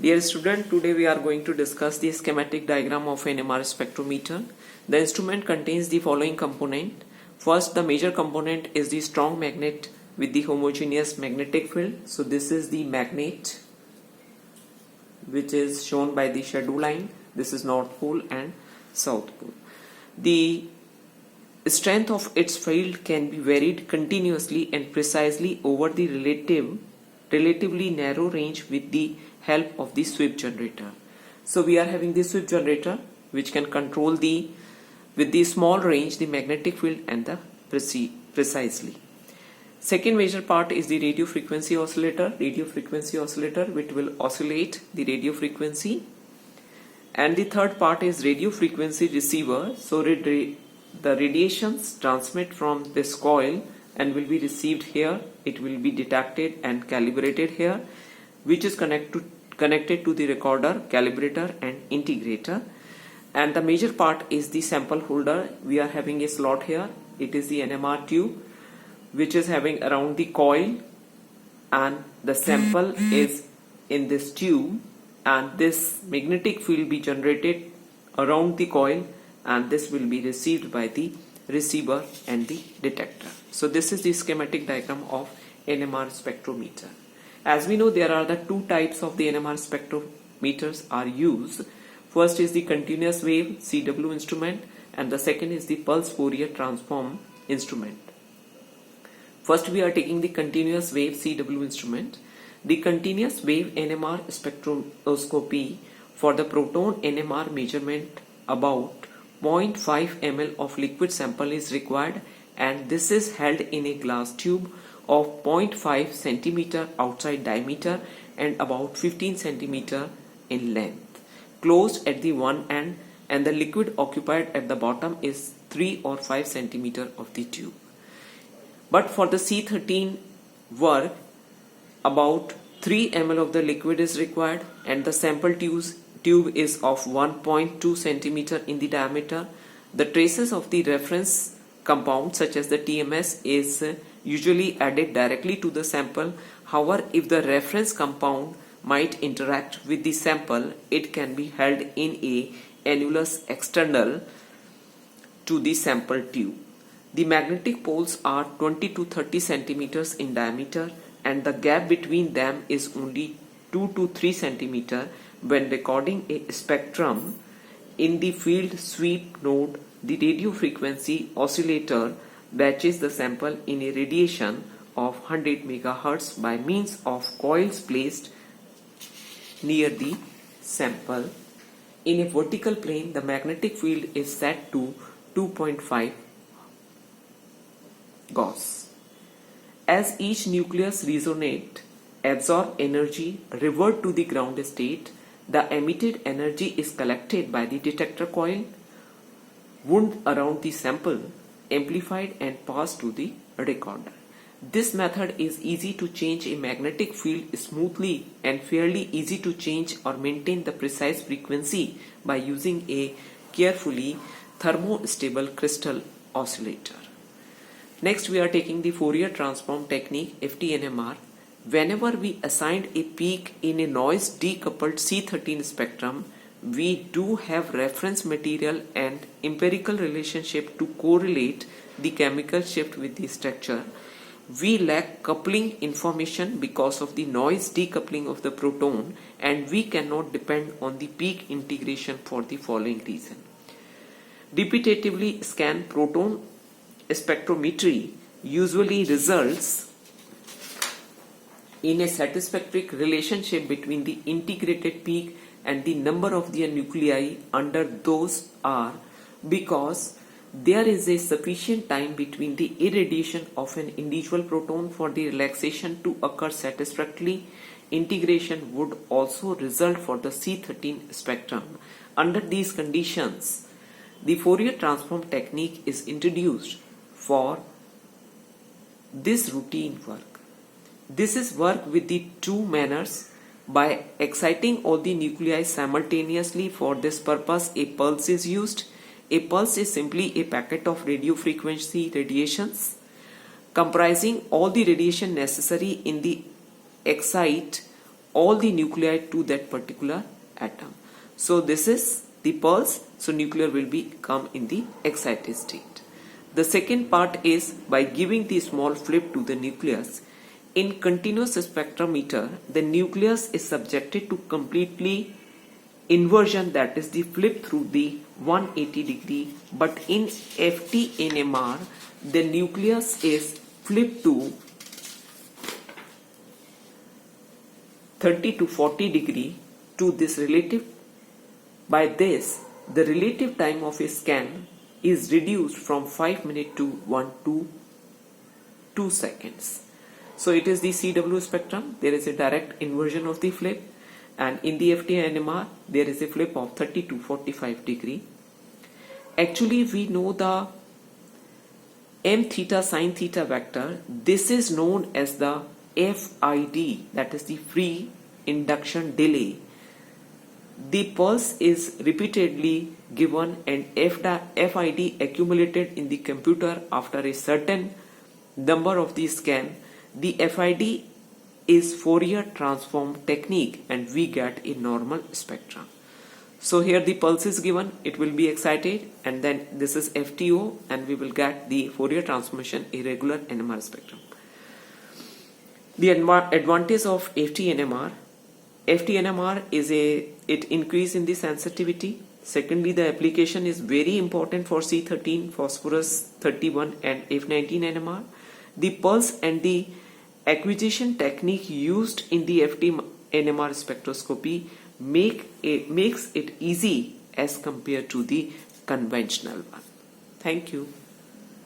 Dear student, today we are going to discuss the schematic diagram of NMR spectrometer. The instrument contains the following component. First, the major component is the strong magnet with the homogeneous magnetic field. So this is the magnet which is shown by the shadow line. This is North Pole and South Pole. The strength of its field can be varied continuously and precisely over the relatively narrow range with the help of the sweep generator. So we are having the sweep generator which can control with the small range the magnetic field and the precisely. Second major part is the radio frequency oscillator which will oscillate the radio frequency. And the third part is radio frequency receiver. So the radiations transmit from this coil and will be received here. It will be detected and calibrated here, which is connected to the recorder, calibrator and integrator. And the major part is the sample holder. We are having a slot here. It is the NMR tube which is having around the coil, and the sample is in this tube, and this magnetic field be generated around the coil, and this will be received by the receiver and the detector. So this is the schematic diagram of NMR spectrometer. As we know, there are the two types of the NMR spectrometers are used. First is the continuous wave CW instrument, and the second is the pulse Fourier transform instrument. First we are taking the continuous wave CW instrument. The continuous wave NMR spectroscopy for the proton NMR measurement about 0.5 ml of liquid sample is required, and this is held in a glass tube of 0.5 centimeter outside diameter and about 15 centimeter in length, closed at the one end, and the liquid occupied at the bottom is 3 or 5 centimeter of the tube. But for the C13 work, about 3 ml of the liquid is required, and the sample tube is of 1.2 centimeter in the diameter. The traces of the reference compound such as the TMS is usually added directly to the sample. However, if the reference compound might interact with the sample, it can be held in a annulus external to the sample tube. The magnetic poles are 20 to 30 centimeters in diameter, and the gap between them is only 2 to 3 centimeter. When recording a spectrum in the field sweep node, the radio frequency oscillator batches the sample in a radiation of 100 MHz by means of coils placed near the sample. In a vertical plane, the magnetic field is set to 2.5 Gauss. As each nucleus resonates, absorb energy, revert to the ground state, the emitted energy is collected by the detector coil, wound around the sample, amplified and passed to the recorder. This method is easy to change a magnetic field smoothly and fairly easy to change or maintain the precise frequency by using a carefully thermostable crystal oscillator. Next we are taking the Fourier transform technique FTNMR. Whenever we assigned a peak in a noise decoupled C13 spectrum, we do have reference material and empirical relationship to correlate the chemical shift with the structure. We lack coupling information because of the noise decoupling of the proton, and we cannot depend on the peak integration for the following reason. Repetitively scan proton spectrometry usually results in a satisfactory relationship between the integrated peak and the number of the nuclei under those are because there is a sufficient time between the irradiation of an individual proton for the relaxation to occur satisfactorily. Integration would also result for the C13 spectrum. Under these conditions, the Fourier transform technique is introduced for this routine work. This is work with the two manners. By exciting all the nuclei simultaneously, for this purpose a pulse is used. A pulse is simply a packet of radio frequency radiations comprising all the radiation necessary in the excite all the nuclei to that particular atom. So this is the pulse. So nuclear will come in the excited state. The second part is by giving the small flip to the nucleus. In continuous spectrometer, the nucleus is subjected to completely inversion, that is the flip through the 180 degree, but in FT-NMR the nucleus is flipped to 30 to 40 degree to this relative. By this, the relative time of a scan is reduced from 5 minutes to 1 to 2 seconds. So it is the CW spectrum. There is a direct inversion of the flip, and in the FT-NMR there is a flip of 30 to 45 degree. Actually, we know the m theta sin theta vector. This is known as the FID, that is the free induction delay. The pulse is repeatedly given and FID accumulated in the computer after a certain number of the scan. The FID is Fourier transform technique and we get a normal spectrum. So here the pulse is given, it will be excited, and then this is FTO and we will get the Fourier transformation irregular NMR spectrum. The advantage of FT-NMR is it increase in the sensitivity. Secondly, the application is very important for C13, phosphorus 31 and F19 NMR. The pulse and the acquisition technique used in the FT-NMR spectroscopy makes it easy as compared to the conventional one. Thank you.